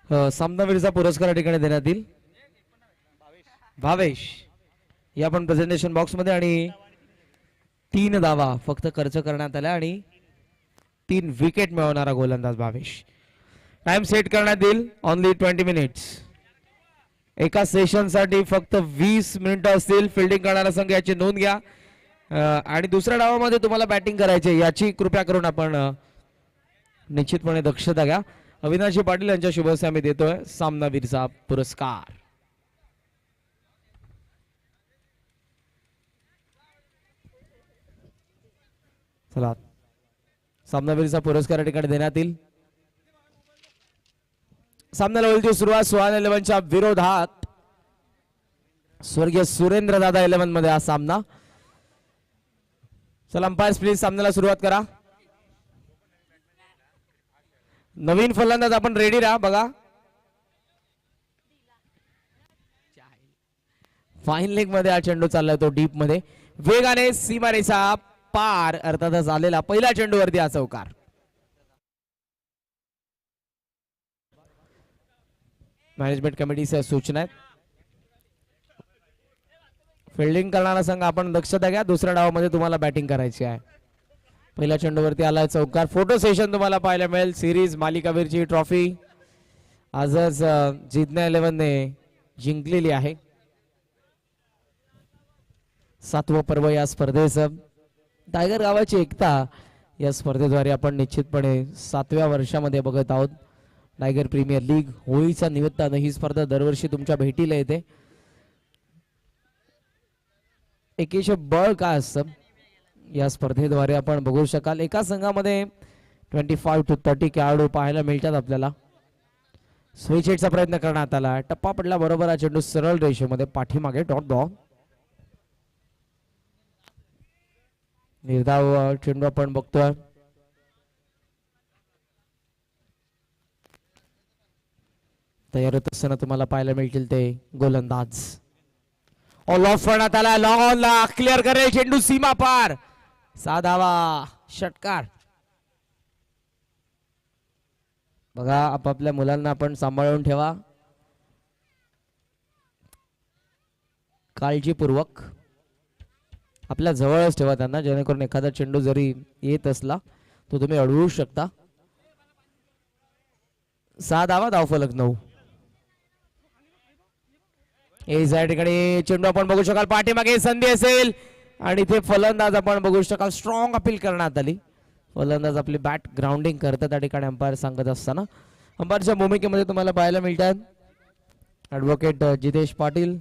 सामनावीरचा पुरस्कार या ठिकाणी देण्यात येईल. भावेश या पण प्रेझेंटेशन बॉक्स मध्ये आणि 3 धावा फक्त खर्च करण्यात आल्या आणि 3 विकेट मिळवणारा गोलंदाज भावेश. टाइम सेट करण्यात येईल ओनली 20 मिनिट्स. एका सेशन साठी फक्त 20 मिनिटं असतील. फिल्डिंग करणारा संघ याची नोंद घ्या. आणि दुसऱ्या डावामध्ये तुम्हाला बॅटिंग करायची याची कृपया करून आपण निश्चितपणे दक्षता घ्या. अविनाशी पाटील यांच्या शुभ हस्ते आम्ही देतोय सामनावीरचा पुरस्कार. चला सामनावीरचा पुरस्कार या ठिकाणी देण्यात येईल. सामन्याला होईल सुरुवात सुहान 11च्या विरोधात. स्वर्गीय सुरेंद्र दादा 11 मध्ये हा सामना. चला अंपायर्स प्लीज सामन्याला सुरुवात करा. नवीन फलंदाज आपण रेडी राहा. बघा फाईन लेग मध्ये हा चेंडू चाललाय तो डीप मध्ये वेगाने सीमारेषा पार अर्थातच आलेला पहिल्या चेंडूवरती हा चौकार. मॅनेजमेंट कमिटीच्या सूचना आहेत. फिल्डिंग करणारा संघ आपण दक्षता घ्या. दुसऱ्या डावामध्ये तुम्हाला बॅटिंग करायची आहे. पहिल्या चेंडूवरती आलाय चौकार. फोटो सेशन तुम्हाला पाहायला मिळेल. सिरीज मालिकावीरची ट्रॉफी आजच जिज्ञा 11 ने जिंकलेली आहे. 7वं पर्व या स्पर्धेचं. टायगर गावाची एकता या स्पर्धेद्वारे आपण निश्चितपणे 7व्या वर्षामध्ये बघत आहोत. टायगर प्रीमियर लीग होळीच्या निमित्तानं ही स्पर्धा दरवर्षी तुमच्या भेटीला येते. एकीचे बळ काय असतं या स्पर्धेद्वारे आपण बघू शकाल. एका संघामध्ये 25 to 30 खेळाडू पाहायला मिळतात आपल्याला. स्विच हिटचा प्रयत्न करण्यात आला. टप्पा पडला बरोबर. हा चेंडू सरळ रेषेमध्ये पाठीमागे डॉट बॉल. निर्धाव चेंडू आपण बघतोय. तयार होत असताना तुम्हाला पाहायला मिळतील ते गोलंदाज. ऑल ऑफ करण्यात आला. लॉंग ऑन ला क्लिअर करेल चेंडू सीमा पार. 6 धावा षटकार. बघा आपापल्या मुलांना आपण सांभाळून ठेवा काळजीपूर्वक. आपल्या जवळच ठेवा त्यांना जेणेकरून एखादा चेंडू जरी येत असला तो तुम्ही अडवू शकता. 6 धावा धावफलक 9. या ठिकाणी चेंडू आपण बघू शकाल पाठीमागे संधी असेल आणि इथे फलंदाज आपण बघू शकाल. स्ट्रॉंग अपील करण्यात आली. फलंदाज आपली बॅट ग्राउंडिंग करतात त्या ठिकाणी अंपायर सांगत असताना. अंपायरच्या भूमिकेमध्ये तुम्हाला पाहायला मिळतात ॲडव्होकेट जितेश पाटील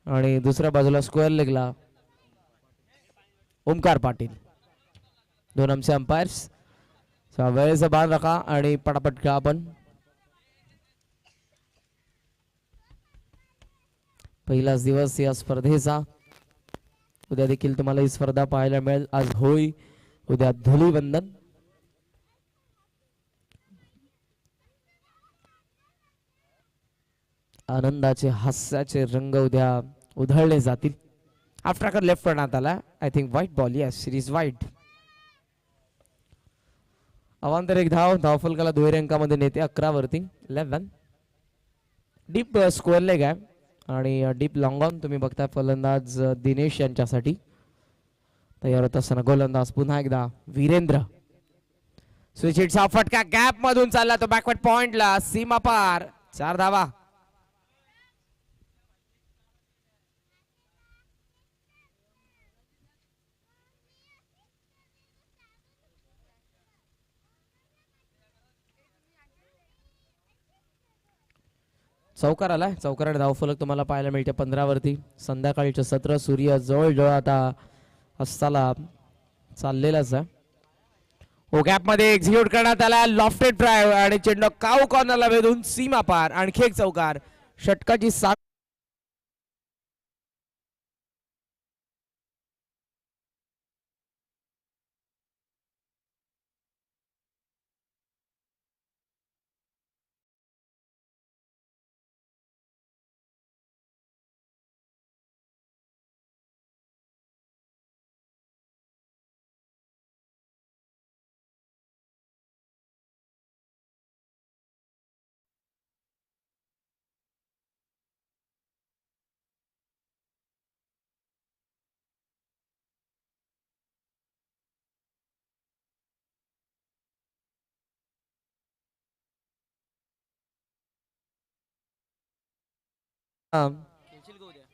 आणि दुसऱ्या बाजूला स्क्वेअर लेगला ओमकार पाटील. 2 आमचे अंपायर्स. वेळेचं भान राखा आणि पटापट खेळा आपण. पहिलाच दिवस या स्पर्धेचा. उद्या देखील तुम्हाला ही स्पर्धा पाहायला मिळेल. आज होळी उद्या धुलीवंदन. आनंदाचे हास्याचे रंग उद्या उधळले जातील. आफ्टर लेफ्ट करण्यात आला. I think white ball. Yes series white. अवांतर एक धाव धावफलकाला दुहेरी अंकामध्ये नेते 11 वरती 11. डीप स्क्वेअर लेग आहे आणि डीप लॉंग ऑन तुम्ही बघता फलंदाज दिनेश यांच्यासाठी. तयार होत असताना गोलंदाज पुन्हा एकदा वीरेंद्र. स्विच हिटचा फटका गॅप मधून चालला तो बॅकवर्ड पॉइंटला सीमा पार. 4 धावा. चौकार आलाय. चौकाराने धावफलक तुम्हाला पाहायला मिळते 15 वरती. संध्याकाळीचं सत्र सूर्य जवळ आता अस्ताला चाललेलाच आहे. ओ गॅप मध्ये एक्झिक्यूट करण्यात आला. लॉफ्टेड ड्राइव्ह आणि चेंडू काऊ कॉर्नरला वेधून सीमा पार. आणखी एक चौकार. षटकाची 7.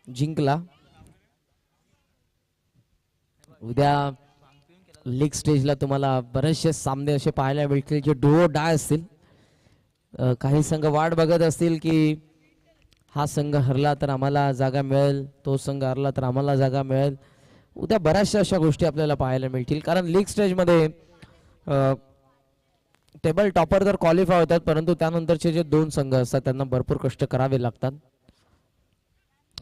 जिंकला. उद्या लीग स्टेजला तुम्हाला बरेचसे सामने असे पाहायला मिळतील जे डुओ डाय असतील. काही संघ वाट बघत असतील की हा संघ हरला तर आम्हाला जागा मिळेल, तो संघ हरला तर आम्हाला जागा मिळेल. उद्या बऱ्याचशा अशा गोष्टी आपल्याला पाहायला मिळतील, कारण लीग स्टेजमध्ये टेबल टॉपर तर क्वालिफाय होतात, परंतु त्यानंतरचे जे दोन संघ असतात त्यांना भरपूर कष्ट करावे लागतात.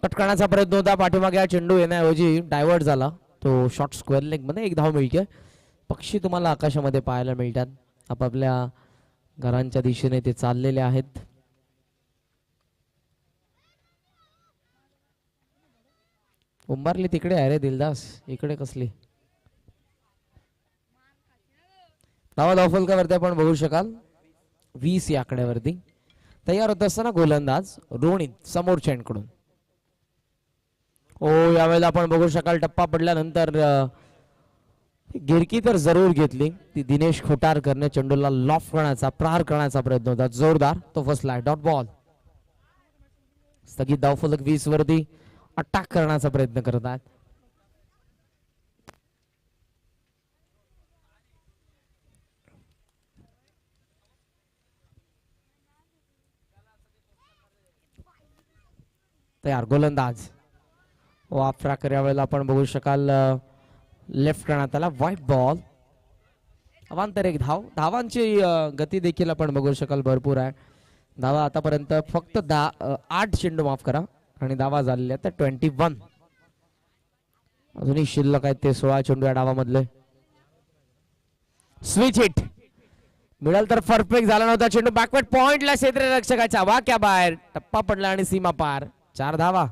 कट करण्याचा प्रयत्न होता, पाठीमागे चेंडू येण्याऐवजी डायव्हर्ट झाला. तो शॉर्ट स्क्वेअर लेग मध्ये एक धाव मिळते. पक्षी तुम्हाला आकाशामध्ये पाहायला मिळतात, आपापल्या घरांच्या दिशेने ते चाललेले आहेत. उंबारली तिकडे आहे रे दिलदास, इकडे कसली धावा धावफलकावरती आपण बघू शकाल 20 या आकड्यावरती. तयार होत असताना गोलंदाज रोनित समोर चेंडकडून. ओ यावेळेला आपण बघू शकाल टप्पा पडल्यानंतर गिरकी तर जरूर घेतली. ती दिनेश खोटारकरने चेंडूला लॉफ करण्याचा प्रहार करण्याचा प्रयत्न होता जोरदार, तो फसला. Dot ball. स्थगित धावफलक 20 वरती अटॅक करण्याचा प्रयत्न करत आहेत. तयार गोलंदाज ऑफ ट्रॅकर. यावेळेला आपण बघू शकाल लेफ्ट करण्यात आला, व्हाईट बॉल. अवांतर एक धाव. धावांची गती देखील आपण बघू शकाल भरपूर आहे. धावा आतापर्यंत फक्त 8 चेंडू माफ करा आणि धावा झालेल्या तर 21. अजूनही शिल्लक आहेत ते 16 चेंडू या डावामधले. स्विच हिट मिळाल तर परफेक्ट झाला नव्हता चेंडू. बॅकवर्ड पॉइंटला क्षेत्ररक्षकाच्या वाक्या बाहेर, टप्पा पडला आणि सीमा पार. 4 धावा.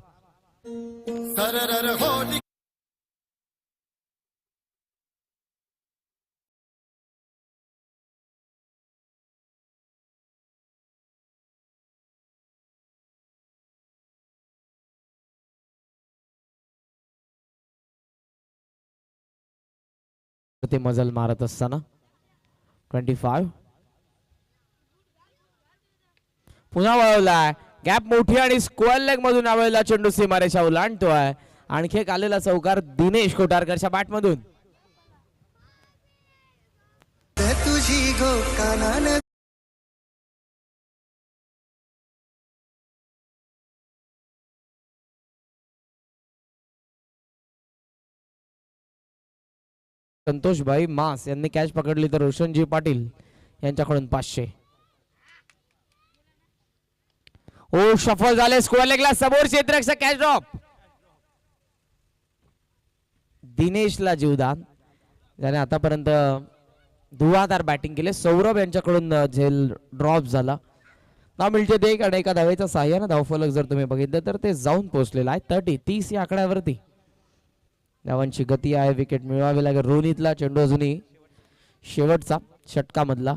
ते मजल मारत असताना 25. पुन्हा वळवलाय, गॅप मोठी आणि स्क्वेअर लेग मधून यावेळेला चेंडू सीमारेषा ओलांडतोय. आणखी एक आलेला चौकार दिनेश कोटारकरच्या बॅट मधून. तुझी संतोषभाई मास यांनी कॅच पकडली तर रोशनजी पाटील यांच्याकडून 500. ओ सफल झाले. स्क्वेअर लेगला समोर क्षेत्ररक्षक कॅच ड्रॉप. दिनेशला जीवदान, ज्याने आतापर्यंत धुवाधार बॅटिंग केले. सौरभ यांच्याकडून झेल ड्रॉप झाला. नाव मिळते ते आणि एका धावेचा साह्यानं धावफलक जर तुम्ही बघितलं तर ते जाऊन पोहोचलेला आहे 30 या आकड्यावरती. धावांची गती आहे, विकेट मिळवावी लागेल. रोनितला चेंडू अजूनही शेवटचा षटका मधला.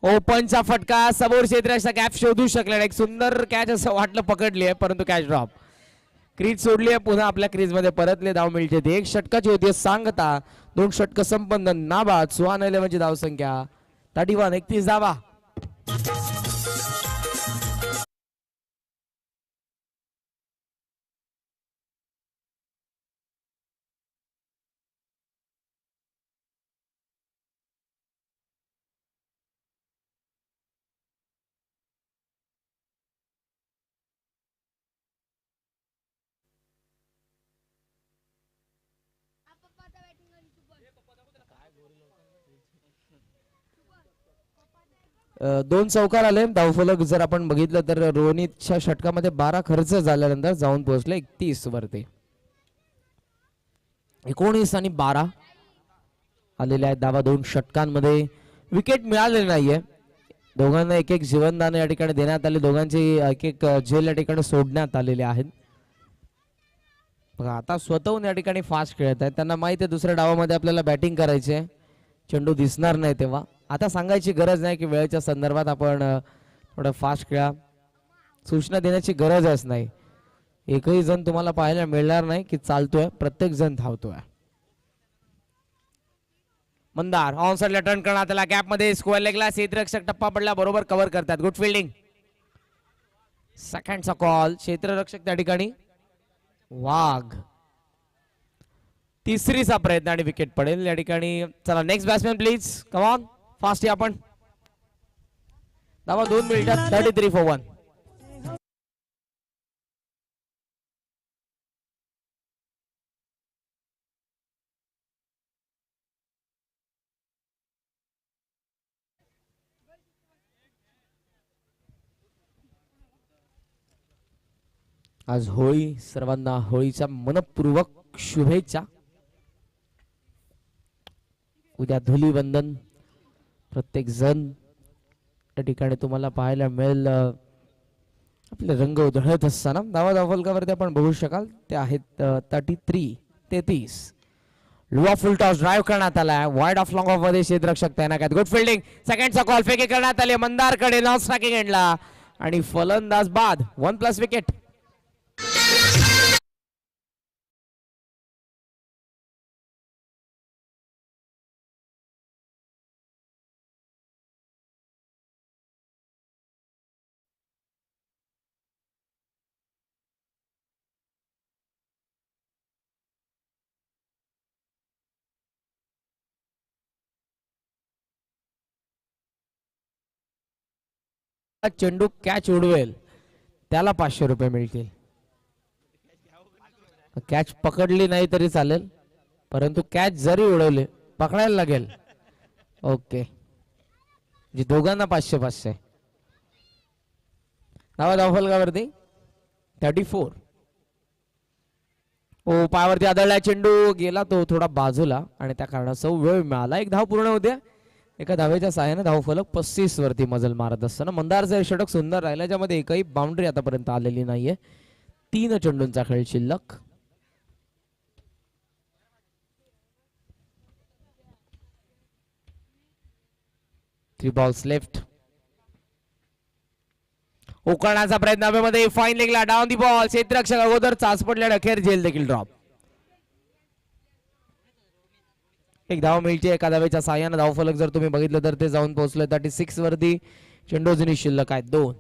ओपनचा फटका, समोर क्षेत्राचा गॅप शोधू शकला. एक सुंदर कॅच असं वाटलं पकडली आहे, परंतु कॅच ड्रॉप. क्रीज सोडली आहे, पुन्हा आपल्या क्रीज मध्ये परतले. धाव मिळते ते 1 षटकाची होती सांगता. 2 षटक संपन्न. नाबाद सुहान 11ची धावसंख्या 31. 31 धावा. दोन चौकार आले. धावफलक जर आपण बघितलं तर रोनितच्या षटकामध्ये 12 खर्च झाल्यानंतर जाऊन पोहोचले 31 वरती. 19 आणि 12 आलेले आहेत धावा 2 षटकांमध्ये. विकेट मिळालेले नाहीये. दोघांना एक एक जीवनदान या ठिकाणी देण्यात आले. दोघांचे एक एक झेल या ठिकाणी सोडण्यात आलेले आहेत. बघा आता स्वतःहून या ठिकाणी फास्ट खेळत आहेत. त्यांना माहिती आहे दुसऱ्या डावामध्ये आपल्याला बॅटिंग करायची आहे, चेंडू दिसणार नाही तेव्हा. आता सांगायची गरज नाही की वेळेच्या संदर्भात आपण थोडं फास्ट खेळा, सूचना देण्याची गरजच नाही. एकही जण तुम्हाला पाहायला मिळणार नाही की चालतोय, प्रत्येक जण धावतोय. मंदार ऑन साइडला टर्न करण्यात आला. गॅप मध्ये स्क्वेअर लेगला क्षेत्ररक्षक टप्पा पडला, बरोबर कव्हर करतात. Good fielding. सेकंडचा कॉल. क्षेत्ररक्षक त्या ठिकाणी वाघ. तिसरीचा प्रयत्न आणि विकेट पडेल या ठिकाणी. चला next batsman please. Come on fast या आपण. धावा 2 मिनिटात 33 for 1. आज होळी, सर्वांना होळीच्या मनपूर्वक शुभेच्छा. उद्या धुलीवंदन प्रत्येक जण या ठिकाणी तुम्हाला पाहायला मिळेल. आपले रंग उधळत असताना धावा धावफलकावरती आपण बघू शकाल ते आहेत 33. लुआ फुल टॉस ड्राईव्ह करण्यात आला. वाईड ऑफ लॉंग ऑफ मध्ये क्षेत्ररक्षक तैनात आहेत. Good fielding. सेकंडचा कॉल फेकी करण्यात आले मंदारकडे. नॉन स्ट्रायकिंग एंडला आणि फलंदाज बाद. 1+ विकेट. चेंडू कॅच उडवेल त्याला 500 रुपये मिळतील. कॅच पकडली नाही तरी चालेल, परंतु कॅच जरी उडवले पकडायला लागेल. ओके, जी दोघांना 500. धावा धावफलकावरती 34. ओ पायावरती आदळला चेंडू गेला तो थोडा बाजूला आणि त्या कारणाचा वेळ मिळाला. एक धाव पूर्ण होते. एका धावेच्या सहाय्याने धावफलक 35 वरती मजल मारत असताना मंदारचे षटक सुंदर राहिलं, ज्यामध्ये एकही बाउंड्री आतापर्यंत आलेली नाहीये. 3 चेंडूंचा खेळ शिल्लक. Three balls left. उकळण्याचा प्रयत्न हवेमध्ये. फाईन लेगला डाऊन दी बॉल. क्षेत्ररक्षक अगोदर चाच पडल्या अखेर झेल देखील ड्रॉप. एक धाव मिळते एका धावेच्या साह्याने. धावफलक जर तुम्ही बघितलं तर ते जाऊन पोहोचले 36 वरती. चेंडू अजूनही शिल्लक आहेत 2.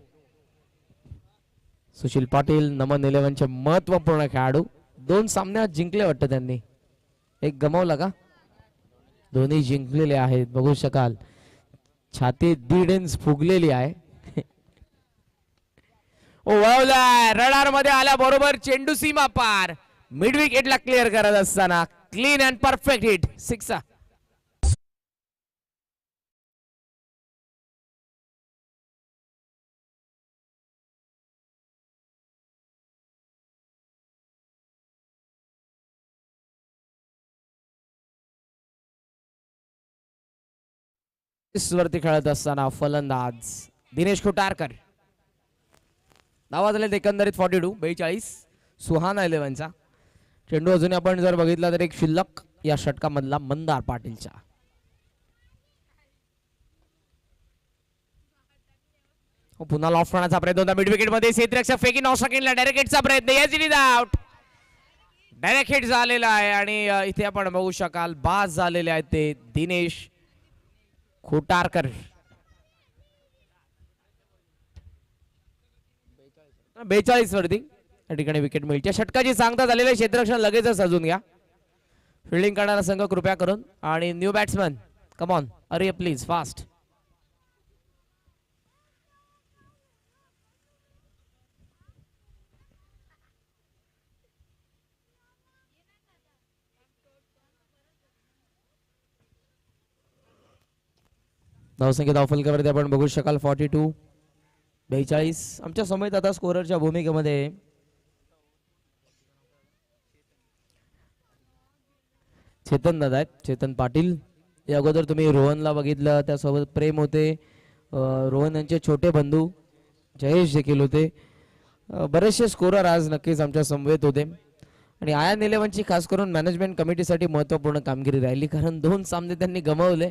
सुशील पाटील नमन 11चे महत्वपूर्ण खेळाडू. 2 सामन्यात जिंकले वाटतं त्यांनी. एक गमावला का? दोन्ही जिंकलेले आहेत. बघू शकाल छाती 1.5 इंच फुगलेली आहे. ओ वळवलाय रडार मध्ये आल्याबरोबर चेंडू सीमा पार. मिड विकेटला क्लिअर करत असताना क्लीन अँड परफेक्ट हिट. 6. वरती खेळत असताना फलंदाज दिनेश खुटारकर. धावा झाले एकंदरीत 42. 42 सुहाना 11चा. चेंडू अजून आपण जर बघितला तर एक शिल्लक या षटकामधला मंदार पाटीलचा. पुन्हा लॉफ करण्याचा प्रयत्न होता मिड विकेट मध्ये. क्षेत्ररक्षक फेकी 9 सेकंडला डायरेक्ट हिटचा प्रयत्न. याची आउट. डायरेक्ट हिट झालेला आहे आणि इथे आपण बघू शकाल बाद झालेले आहेत ते दिनेश खुटारकर. 42 वरती या ठिकाणी विकेट मिळते. षटकाची सांगता झालेली आहे. क्षेत्ररक्षण लगेचच सजून घ्या. फिल्डिंग करणारा संघ कृपया करून. आणि न्यू बॅट्समन कम ऑन अरे प्लीज फास्ट. धावसंख्या धावफलकावरती आपण बघू शकाल 42. 42 आमच्या समेत आता स्कोररच्या भूमिकेमध्ये चेतन दादा आहेत. चेतन पाटील. या अगोदर तुम्ही रोहनला बघितलं, त्यासोबत प्रेम होते. रोहन यांचे छोटे बंधू जयेश देखील होते. बरेचसे स्कोरर आज नक्कीच आमच्या समवेत होते. आणि आयन 11ची खास करून मॅनेजमेंट कमिटीसाठी महत्त्वपूर्ण कामगिरी राहिली, कारण 2 सामने त्यांनी गमावले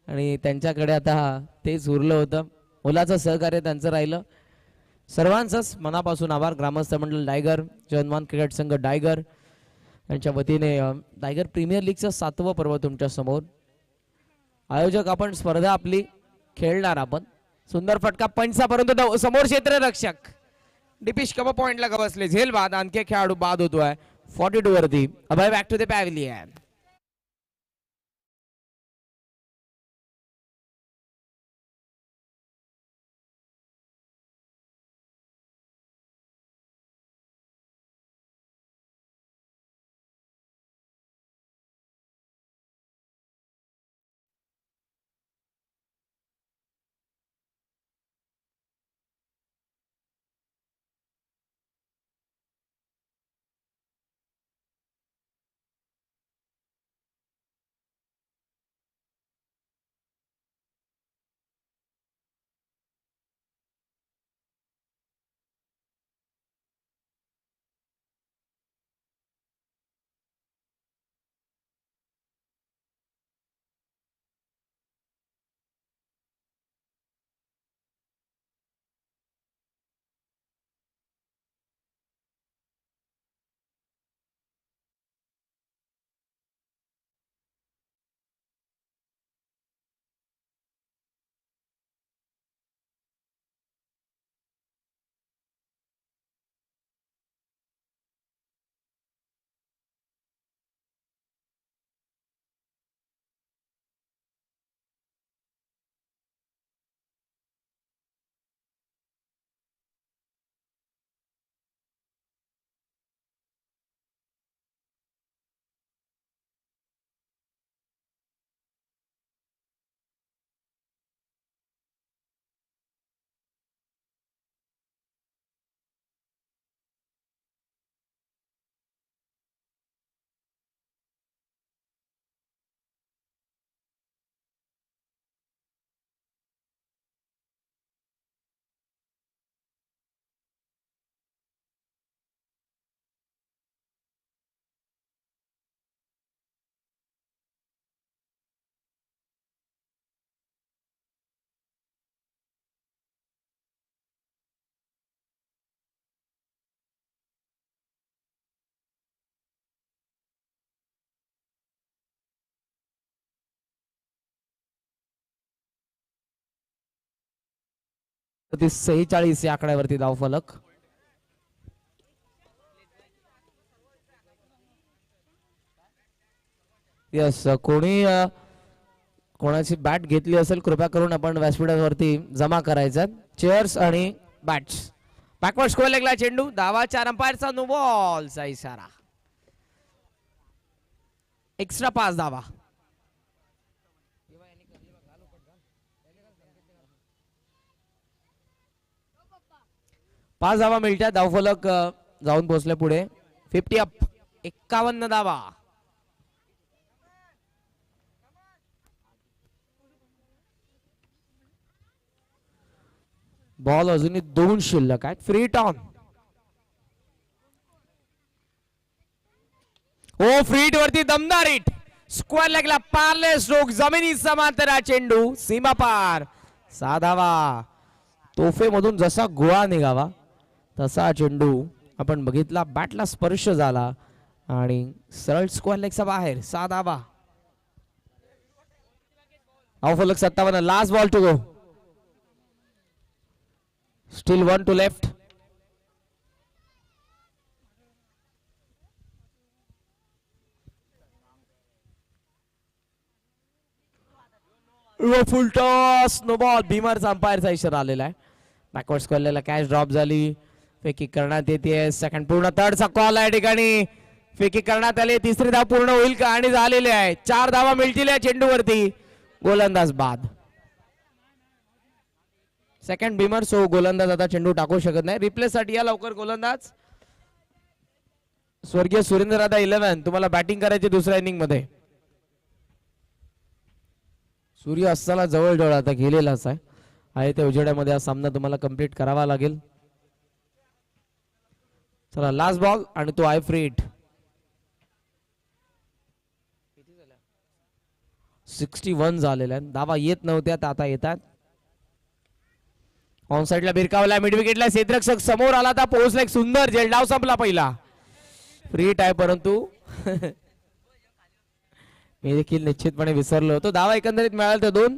आणि त्यांच्याकडे आता तेच उरलं होतं. मुलाचं सहकार्य त्यांचं राहिलं. सर्वांचंच मनापासून आभार. ग्रामस्थ मंडळ डायगर, जनमान क्रिकेट संघ डायगर यांच्या वतीने डायगर प्रीमियर लीगचं 7वं पर्व तुमच्या समोर. आयोजक आपण स्पर्धा आपली खेळणार आपण. सुंदर फटका पंचा, परंतु समोर क्षेत्ररक्षक डिपिश कप पॉइंटला बसले. झेल बाद. आणखी एक खेळाडू बाद होतोय 42 वरती. अभय बॅक टू द पॅव्हिलियन. ती 46 या आकड्यावरती धाव फलक. यस कोणाची बॅट घेतली असेल कृपया करून आपण व्यासपीठावरती जमा करायचं. चेअर्स आणि बॅट्स. बॅकवर्ड स्कोअर लेगला चेंडू. धावा 4 अंपायरचा नो बॉलचा इशारा. एक्स्ट्रा 5 धावा. 5 धावा मिळतात. धावफलक जाऊन पोहोचले पुढे. 50 अप. 51 धावा. बॉल अजूनही 2 शिल्लक आहेत. Free ton. ओ फ्रीट वरती दमदार हिट. स्क्वेअर लेगला पार्ले स्ट्रोक. जमिनी समांतर हा चेंडू सीमा पार. 6 धावा. तोफे मधून जसा गोळा निघावा तसा चेंडू आपण बघितला. बॅटला स्पर्श झाला आणि सरळ स्क्वेअर लेगचा बाहेर. 6 धावा. धावफलक 57. Last ball to go. स्टील 1 to left. Full toss. No ball. भीमरचा अंपायरचा इशारा आलेला आहे. बॅकवर्ड स्क्वेअरला कॅच ड्रॉप झाली. फेकी करण्यात येते. सेकंड पूर्ण. थर्डचा कॉल आहे ठिकाणी. फेकी करण्यात आली. तिसरी धाव पूर्ण होईल का? आणि झालेली आहे. 4 धावा मिळतील या चेंडूवरती. गोलंदाज बाद. सेकंड भीमर. सो गोलंदाज आता चेंडू टाकू शकत नाही. रिप्लेस साठी या लवकर गोलंदाज. स्वर्गीय सुरेंद्र दादा 11 तुम्हाला बॅटिंग करायची दुसऱ्या इनिंग मध्ये. सूर्य अस्ताला जवळ आता गेलेलाच आहे त्या उजेड्यामध्ये हा सामना तुम्हाला कंप्लीट करावा लागेल. चला लास्ट बॉल आणि तो आहे फ्री हिट. 61 झालेला आहे. धावा येत नव्हत्या आता येतात. ऑन साइडला भिरकावला. मिड विकेटला क्षेत्ररक्षक समोर आला तर पोहोचला. एक सुंदर झेल. डाव संपला पहिला. फ्री हिट आहे परंतु मी देखील निश्चितपणे विसरलो होतो. धावा एकंदरीत मिळाला तर 2.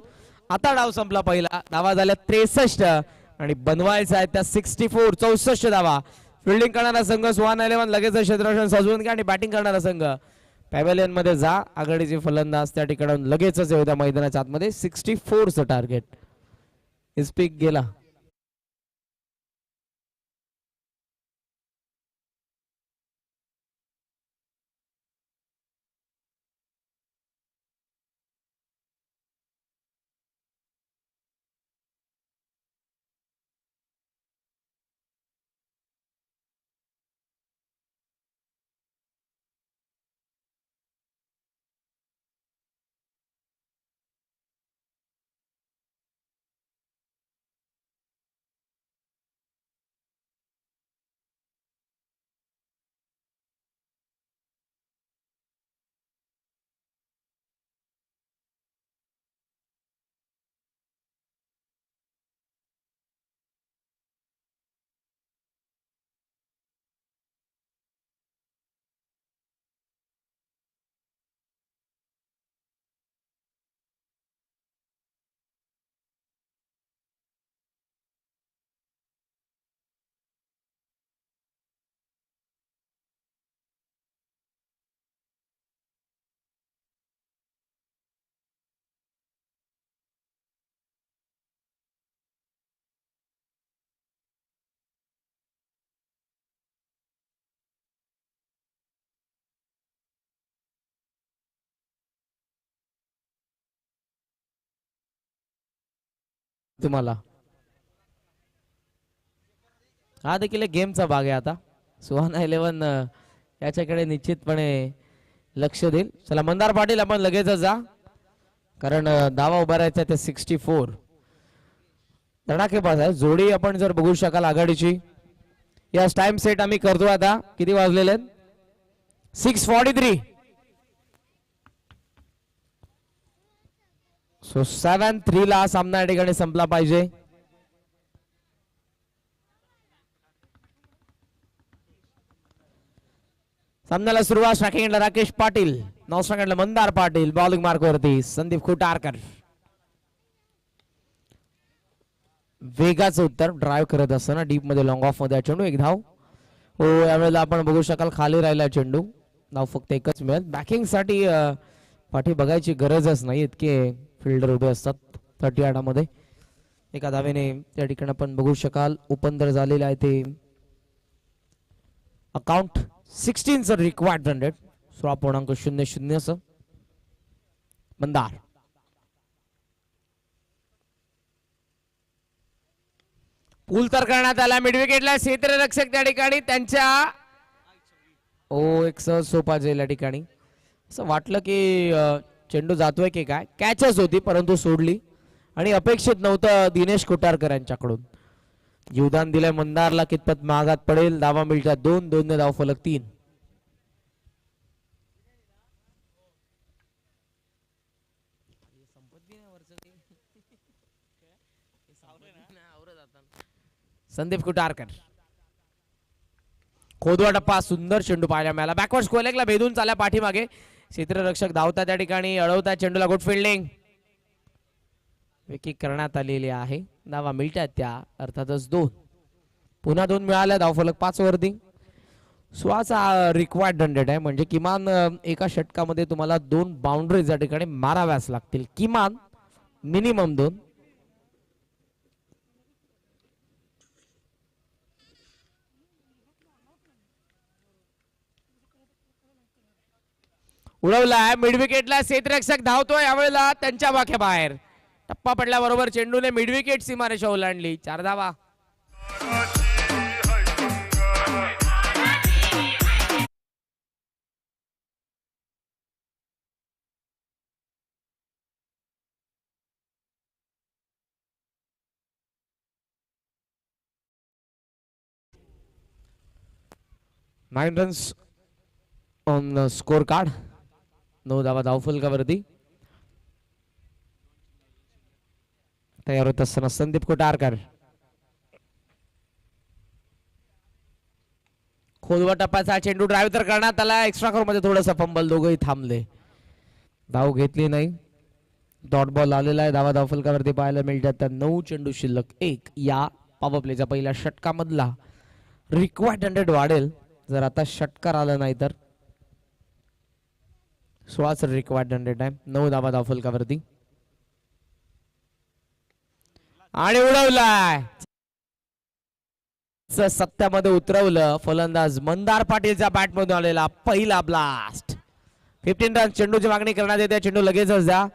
आता डाव संपला पहिला. धावा झाल्या 63. आणि बनवायचा आहे त्या 64 64 धावा. फिल्डिंग करणारा संघ सुहाना 11 लगेच क्षेत्ररक्षण सजवून घ्या आणि बॅटिंग करणारा संघ पॅव्हेलियन मध्ये जा. आघाडीचे फलंदाज त्या ठिकाणी लगेचच येऊ द्या मैदानाच्या आतमध्ये. 64चं टार्गेट. स्पीक गेला. तुम्हाला हा देखील एक गेमचा भाग आहे. आता सुहाना 11 याच्याकडे निश्चितपणे लक्ष देईल. चला मंदार पाटील आपण लगेचच जा, कारण धावा उभा राहायचा ते 64. धडाकेबाज आहे जोडी. आपण जर बघू शकाल आघाडीची या टाइम सेट आम्ही करतो. आता किती वाजलेले आहेत? 6:43. सो 7-3 ला सामना या ठिकाणी संपला पाहिजे. सामन्याला सुरुवात. स्ट्रायकिंग एंडला राकेश पाटील, नॉन स्ट्रायकिंग एंडला मंदार पाटील, बॉलिंग मार्क वरती संदीप खुटारकर. वेगाचं उत्तर ड्राईव्ह करत असताना डीप मध्ये लॉंग ऑफ मध्ये चेंडू. एक धाव. हो यावेळेला आपण बघू शकाल खाली राहिला चेंडू. धाव फक्त एकच मिळेल. बॅकिंग साठी पाठी बघायची गरजच नाही, इतके फिल्डर उभे असतात 30 मध्ये. एका धावेने त्या ठिकाणी आपण बघू शकाल ओपन झालेलं आहे ते अकाउंट. 16 रिक्वायर्ड 100. 16.00 मंदार. पूल तर करण्यात आला. मिड विकेटला क्षेत्ररक्षक त्या ठिकाणी त्यांच्या एक सहज सोपा जेल या ठिकाणी. असं वाटलं की चेंडू जातोय की काय. कॅचच होती परंतु सोडली आणि अपेक्षित नव्हतं दिनेश कोटारकर यांच्याकडून. जीवदान दिलंय मंदारला. कितपत महागात पडेल. धावा मिळतात 2 ने धाव फलक 3. संदीप कुटारकर. खोदवा टप्पा. सुंदर चेंडू पाहायला मिळाला. बॅकवर्ड स्क्वेअरलेगला भेदून चालल्या पाठीमागे. क्षेत्ररक्षक धावता त्या ठिकाणी अडवता चेंडूला. Good fielding. विकेट करण्यात आलेली आहे. धावा मिळतात त्या अर्थातच 2. पुन्हा 2 मिळाल्या. धावफलक 5 वरती. 16चा रिक्वायर्ड 100 आहे. म्हणजे किमान एका षटकामध्ये तुम्हाला 2 बाउंड्रीज या ठिकाणी माराव्याच लागतील. किमान मिनिमम 2. उडवलाय मिड विकेटला. क्षेत्ररक्षक धावतोय यावेळेला त्यांच्या वाख्या बाहेर. टप्पा पडल्याबरोबर चेंडूने मिड विकेट सीमारेषा ओलांडली. 4 धावा. Nine runs on score card. 9 धावा धावफलकावरती. तयार होत असताना संदीप कोटारकर. खोलवा टप्प्याचा चेंडू ड्राईव्ह तर करण्यात आला. एक्स्ट्रा कॉर मध्ये थोडासा फंबल. दोघंही थांबले. धाव घेतली नाही. डॉट बॉल आलेला आहे. धावा धावफलकावरती पाहायला मिळतात. त्या 9 चेंडू शिल्लक 1 या पॉवर प्लेच्या पहिल्या षटकामधला रिक्वायर्ड 100 वाढेल जर आता षटकार आला नाही तर. 16 रिक्वायर्ड 100 आहे. 9 धावा धावफलकावरती आणि उडवलाय सत्यामध्ये उतरवलं फलंदाज मंदार पाटीलच्या बॅट मधून आलेला पहिला ब्लास्ट. 15 रन. चेंडूची मागणी करण्यात येते. चेंडू लगेचच द्या.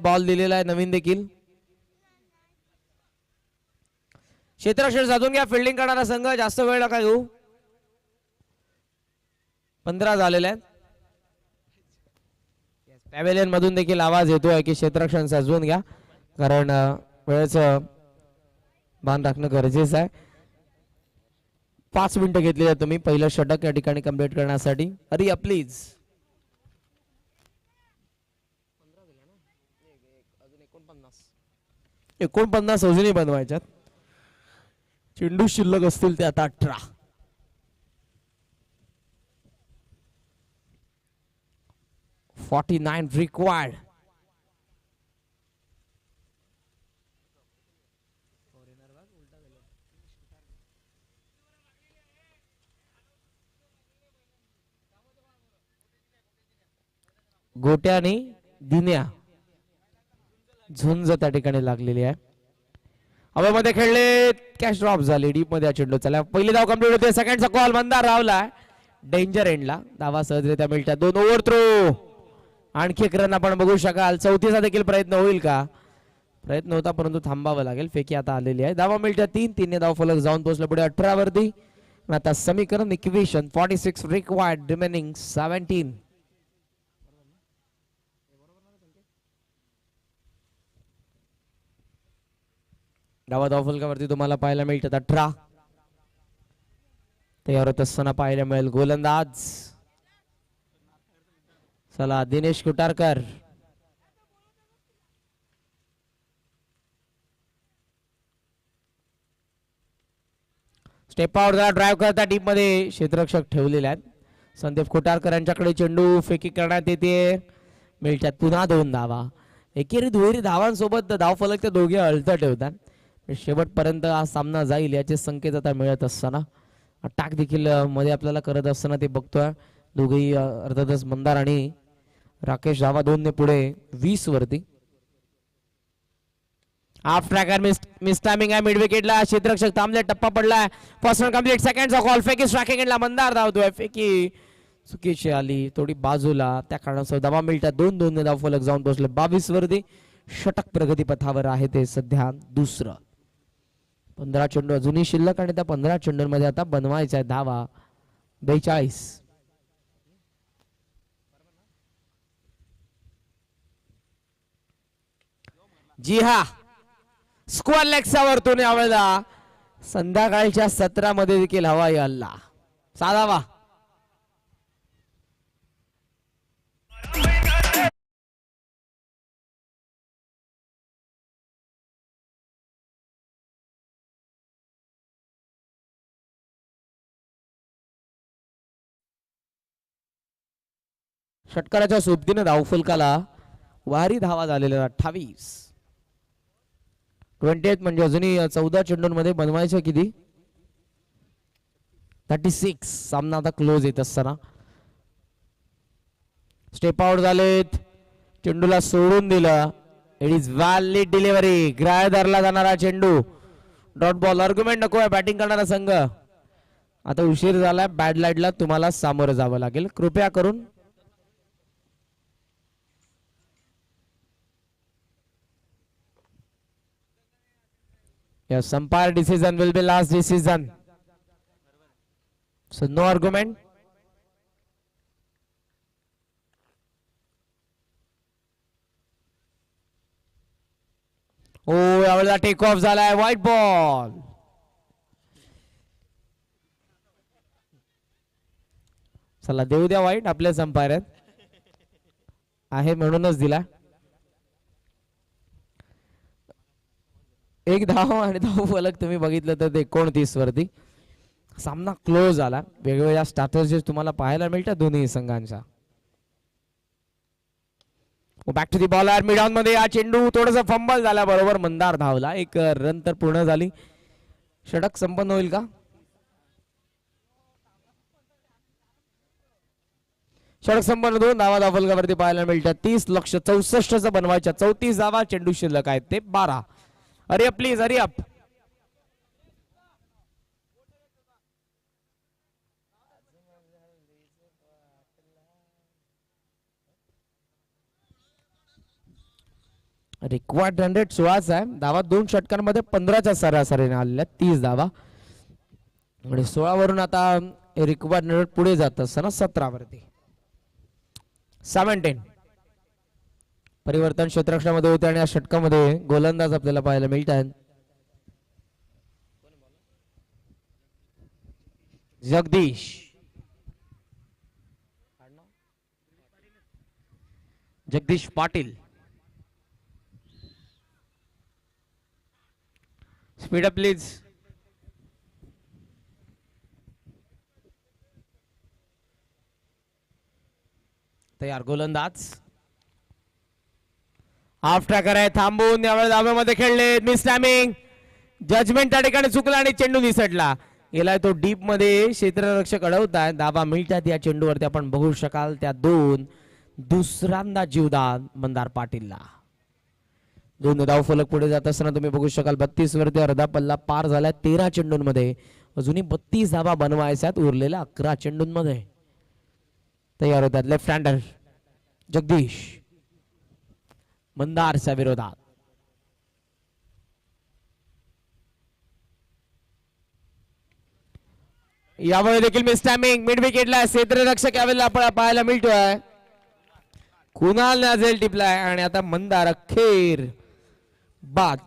बॉल दिलेला आहे नवीन देखील. क्षेत्ररक्षण साधून घ्या. फिल्डिंग करणारा संघ जास्त वेळ नका घेऊ. 15 झालेले आहेत. पॅव्हेलियन मधून देखील आवाज येतोय की क्षेत्ररक्षण साधून घ्या कारण वेळेचं भान राखणं गरजेचं आहे. 5 मिनिटं घेतली आहे तुम्ही पहिलं षटक या ठिकाणी कंप्लीट करण्यासाठी. अरे प्लीज. 49 अजूनही बनवायच्यात. चेंडू शिल्लक असतील ते आता 18. रिक्वायर्ड. गोट्या आणि दिन्या झुंज त्या ठिकाणी लागलेली आहे. हवेमध्ये खेळले. कॅच ड्रॉप झाले. डीप मध्ये चेंडू चला. पहिली धाव कंप्लीट होते. सेकंडचा कॉल मंदार रावला. डेंजर एंडला धावा सहजरित्या मिळतात. 2 ओव्हर थ्रो. आणखी एक रन आपण बघू शकाल. चौथीचा देखील प्रयत्न होईल का. प्रयत्न होता परंतु थांबावं लागेल. फेकी आता आलेली आहे. धावा मिळतात 3 धाव फलक जाऊन पोहोचलं पुढे 18 वरती. आता समीकरण इक्वेशन 46 रिक्वायर्ड रिमेनिंग 17. धावा धाव फलकावरती तुम्हाला पाहायला मिळतात 18. तयार होत असताना पाहायला मिळेल गोलंदाज. चला दिनेश कुटारकर. स्टेप आउट झाला. ड्राईव्ह करता डीप मध्ये क्षेत्ररक्षक ठेवलेले आहेत. संदीप कुटारकर यांच्याकडे चेंडू फेकी करण्यात येते. मिळतात पुन्हा 2 धावा. एकेरी दुहेरी धावांसोबत धाव फलक ते दोघे अळता ठेवतात. शेवटपर्यंत हा सामना जाईल याचे संकेत आता मिळत असताना अटॅक देखील मध्ये आपल्याला करत असताना ते बघतोय. दोघेही अर्थातच मंदार आणि राकेश धावा 2 ने पुढे 20 वरती. हाफ ट्रॅकर मिस टायमिंग आहे. मिड विकेटला क्षेत्ररक्षक थांबले. टप्पा पडलाय. First run complete. सेकंडचा कॉल. फेकी स्ट्रायकिंग एंडला मंदार धावतोय. फेकी चुकीची आली थोडी बाजूला. त्या कारणास्तव धावा मिळतात. 2 ने धाव फलक जाऊन पोहोचले 22 वरती. षटक प्रगतीपथावर आहे ते सध्या दुसरं. 15 चेंडू अजूनही शिल्लक आणि त्या 15 चेंडूंमध्ये आता बनवायचा आहे धावा 42. जी हा स्क्वेअर लेगचा वरतून यावेळेला संध्याकाळच्या सत्रामध्ये देखील हवा हल्ला साधावा. षटकाराच्या सोबतीने धावफलकाला वारी धावा झालेल्या 28. 28 म्हणजे अजूनही 14 चेंडूंमध्ये बनवायचं किती 36. सामना आता क्लोज येत असताना स्टेप आउट झालेत. चेंडूला सोडून दिलं. It is valid delivery. ग्राह्य धरला जाणारा चेंडू. Dot ball. आर्ग्युमेंट नको आहे बॅटिंग करणारा संघ. आता उशीर झालाय. बॅड लाईटला तुम्हाला सामोरं जावं लागेल. कृपया करून yes, umpire decision will be last decision. So no argument. यावेळेला टेक ऑफ झालाय. White ball. चला देऊ द्या वाईट. आपलेच अंपायर आहे म्हणूनच दिला. एक धाव आणि धाव फलक तुम्ही बघितलं तर 29 वरती. सामना क्लोज आला. वेगवेगळ्या स्ट्रॅटेजीज तुम्हाला पाहायला मिळतात दोन्ही संघांच्या. Back to the bowler mid on मध्ये हा चेंडू थोडासा फंबल झाला. बरोबर मंदार धावला. एक रन तर पूर्ण झाली. षटक संपन्न होईल का? षटक संपन्न. 2 धावा धावफलकावरती पाहायला मिळतात. 30,64,000 बनवायच्या. 34 धावा चेंडू शिल्लक आहेत ते 12. Hurry up please, hurry up. Required 100 16 आहे. धावा 2 षटकांमध्ये 15च्या सरासरीने आलेल्या 30 धावा. म्हणजे 16 वरून आता रिक्वायर्ड 100 पुढे जात असताना 17 वरती 17. परिवर्तन क्षेत्ररक्षणामध्ये होते आणि या षटकामध्ये गोलंदाज आपल्याला पाहायला मिळतात. Jagdish Jagdish Patil. Speed up please. तयार गोलंदाज. हाफ ट्रॅकर आहे. थांबून यावेळेस धाब्यामध्ये खेळले. Miss timing. जजमेंट त्या ठिकाणी चुकला आणि चेंडू निसटला. गेलाय तो डीप मध्ये. क्षेत्ररक्षक अडवताय. धाबा मिळतात या चेंडूवरती आपण बघू शकाल. त्या 2 दुसऱ्यांदा जीवदान मंदार पाटीलला. 2 धाव फलक पुढे जात असताना तुम्ही बघू शकाल 32 वरती अर्धा पल्ला पार झालाय 13 चेंडूंमध्ये. अजूनही 32 धावा बनवायच्यात उरलेल्या 11 चेंडूंमध्ये. तयार होतात लेफ्ट हँडर जगदीश मंदारच्या विरोधात. यावेळी देखील मिस टायमिंग. मिड विकेटला क्षेत्ररक्षक यावेळेला आपण पाहायला मिळतोय. कुणाल नाझेल टिपलाय आणि आता मंदार अखेर बाद.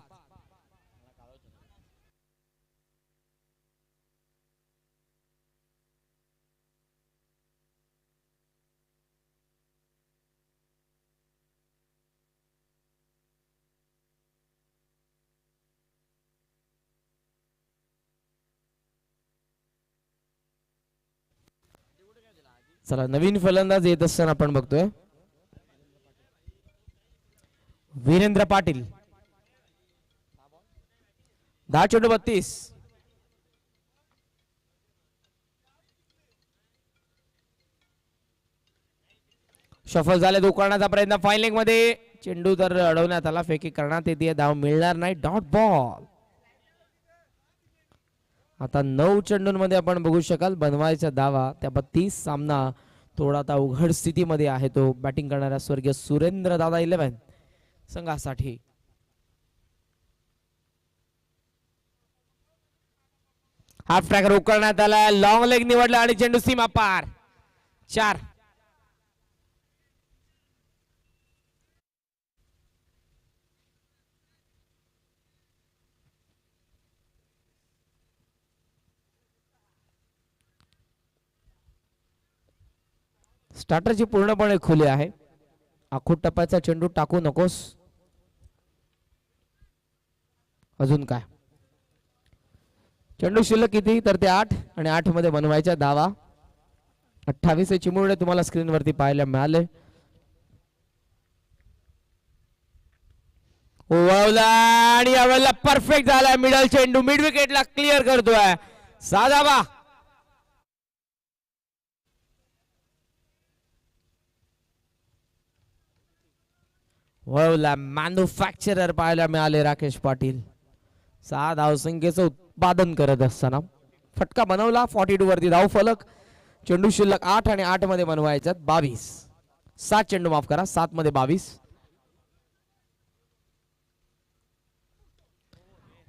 चला नवीन फलंदाज येत असताना आपण बघतोय वीरेंद्र पाटील. 10 चेंडू 32. सफल झाले. उकळण्याचा प्रयत्न फायलिंग मध्ये. चेंडू तर अडवण्यात आला. फेकी करण्यात येते. धाव मिळणार नाही. Dot ball. आता 9 चेंडूंमध्ये आपण बघू शकाल बनवायचा धावा. त्या 32. सामना थोडा आता उघड स्थितीमध्ये आहे. तो बॅटिंग करणाऱ्या स्वर्गीय सुरेंद्र दादा 11 संघासाठी. हाफ ट्रॅकर उकळण्यात आला. लॉंग लेग निवडला आणि चेंडू सीमा पार. 4. स्टार्टरची पूर्णपणे खुली आहे. आखूट टप्प्याचा चेंडू टाकू नकोस. अजून काय चेंडू शिल्लक किती तर ते 8 आणि 8 मध्ये बनवायचा धावा 28 हे चिमुरडे तुम्हाला स्क्रीनवरती पाहायला मिळाले. ओवला आणि यावेळेला परफेक्ट झाला. मिडल चेंडू मिड विकेटला क्लिअर करतोय. 6 धावा. वळवला मॅन्युफॅक्चरर पाहायला मिळाले राकेश पाटील. 6 धावसंख्येचं उत्पादन करत असताना फटका बनवला. 42 वरती धाव फलक. चेंडू शिल्लक 8 आणि 8 मध्ये बनवायच्यात 22. 7 चेंडू माफ करा 7 मध्ये 22.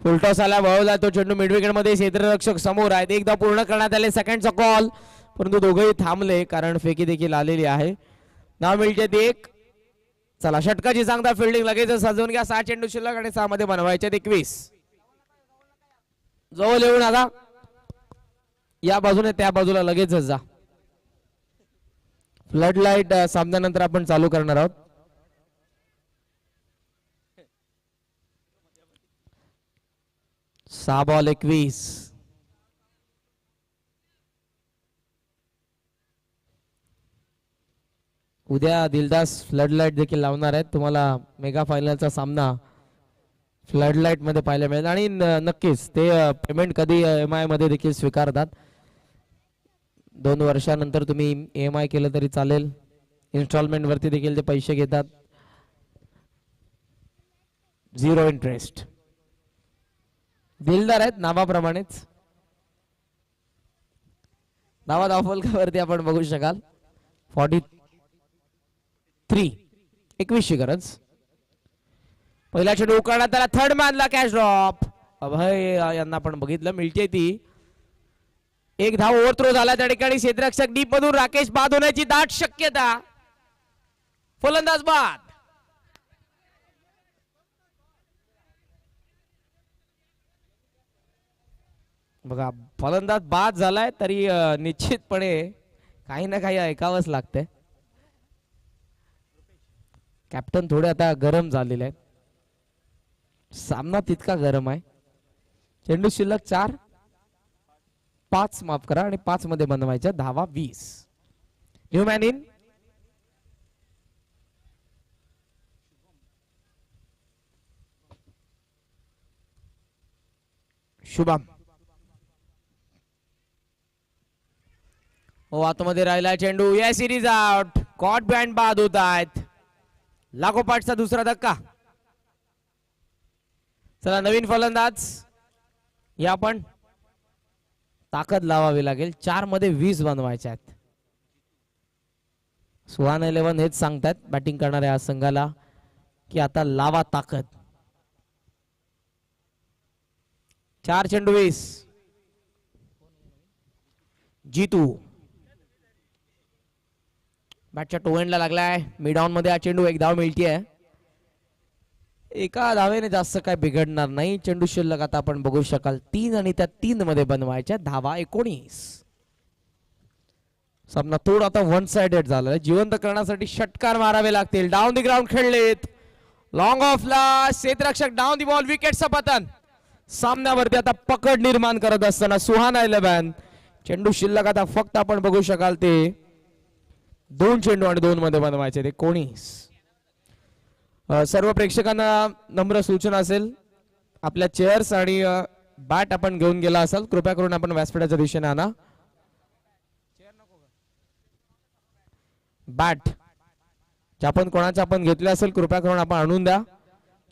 फुलटॉस आला. वळवला तो चेंडू मिड विकेट मध्ये. क्षेत्ररक्षक समोर आहेत. एकदा पूर्ण करण्यात आले. सेकंडचा कॉल परंतु दोघेही थांबले कारण फेकी देखील आलेली आहे. नाव मिळते 1. चला षटकाची चांगला फिल्डिंग लगेच सजवून घ्या. 6 चेंडू शिल्लक आणि 6 मध्ये बनवायचे 21. जवळ येऊन आता या बाजूने त्या बाजूला लगेच जा. फ्लड लाईट सामन्यानंतर आपण चालू करणार आहोत. सहा बॉल 21. उद्या दिलदास फ्लडलाईट देखील लावणार आहेत. तुम्हाला मेगा फायनलचा सामना फ्लडलाईट मध्ये पाहायला मिळेल आणि नक्कीच ते पेमेंट कधी EMI मध्ये देखील स्वीकारतात. 2 वर्षानंतर तुम्ही EMI केलं तरी चालेल. इन्स्टॉलमेंट वरती देखील ते पैसे घेतात. 0 इंटरेस्ट. दिलदार आहेत नावाप्रमाणेच. नावा धावफलकावरती आपण बघू शकाल 43 21ची गरज. पहिला चेंडू उकळण्यात त्याला थर्ड मानला. Catch drop. अभय यांना आपण बघितलं मिळते ती. एक धाव ओव्हरथ्रो झाला त्या ठिकाणी. क्षेत्ररक्षक डीप मधून राकेश बाद होण्याची दाट शक्यता. फलंदाज बाद. बघा फलंदाज बाद झालाय तरी निश्चितपणे काही ना काही ऐकावंच लागतंय. कॅप्टन थोडे आता गरम झालेले आहेत. सामना तितका गरम आहे. चेंडू शिल्लक 4 5 माफ करा आणि 5 मध्ये बनवायच्या. धावा 20. New man in. शुभम. हो आतमध्ये राहिला चेंडू. या सिरीज आउट. कॉट बँड बाद होत आहेत. लागोपाठचा दुसरा धक्का. चला नवीन फलंदाज. या पण ताकद लावावी लागेल. 4 मध्ये 20 बनवायचे आहेत. सुहान 11 हेच सांगतात बॅटिंग करणाऱ्या या संघाला की आता लावा ताकद. 4 चेंडू 20. जीतू बॅटच्या टोएंडला लागलाय. मिडऑन मध्ये हा चेंडू. एक धाव मिळतीये. एका धावेने जास्त काय बिघडणार नाही. चेंडू शिल्लक आता आपण बघू शकाल 3 आणि त्या 3 मध्ये बनवायच्या. धावा 19. सामना थोडा आता वन साइडेड झालाय. जिवंत करण्यासाठी षटकार मारावे लागतील. डाऊन दी ग्राउंड खेळलेत. लॉंग ऑफला क्षेत्ररक्षक डाऊन दी बॉल. विकेटचं पतन. सामन्यावरती आता पकड निर्माण करत असताना सुहान 11. चेंडू शिल्लक आता फक्त आपण बघू शकाल ते 2 चेंडू आणि 2 मध्ये बनवायचे. ते 19. सर्व प्रेक्षकांना नम्र सूचना असेल. आपल्या चेअर्स आणि बॅट आपण घेऊन गेला असाल कृपया करून आपण व्यासपीठाच्या दिशेने आणा. बॅट ज्या आपण कोणाच्या आपण घेतल्या असेल कृपया करून आपण आणून द्या.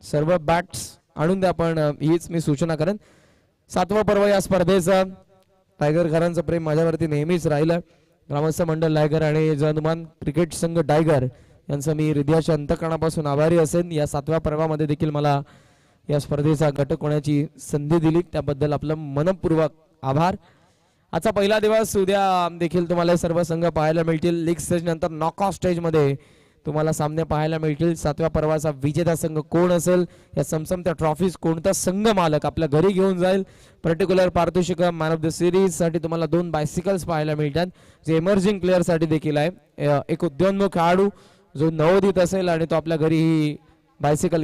सर्व बॅट्स आणून द्या. आपण हीच मी सूचना करेन. 7वं पर्व या स्पर्धेचं. टायगरकरांचं प्रेम माझ्यावरती नेहमीच राहिलं. ग्रामस्थ मंडळ लायगर आणि जनमान क्रिकेट संघ टायगर यांचं मी हृदयाच्या अंतकरणापासून आभारी असेन. या 7व्या पर्वामध्ये देखील मला या स्पर्धेचा घटक होण्याची संधी दिली त्याबद्दल आपलं मनपूर्वक आभार. आजचा पहिला दिवस. उद्या देखील तुम्हाला सर्व संघ पाहायला मिळतील. लीग स्टेज नंतर नॉकआउट स्टेज मध्ये तुम्हाला सामने पाहायला मिळतील. 7व्या पर्वाचा विजेता संघ कोण असेल, या समसमत्या ट्रॉफीज कोणता संघ मालक आपल्या घरी घेऊन जाईल, पर्टिक्युलर पारितोषिक मॅन ऑफ द सिरीज साठी तुम्हाला 2 बायसिकल्स पाहायला मिळतात जे इमर्जिंग प्लेअर साठी देखील आहे. एक उद्योन्मुख खेळाडू जो नवोदित असेल आणि तो आपल्या घरी ही बायसिकल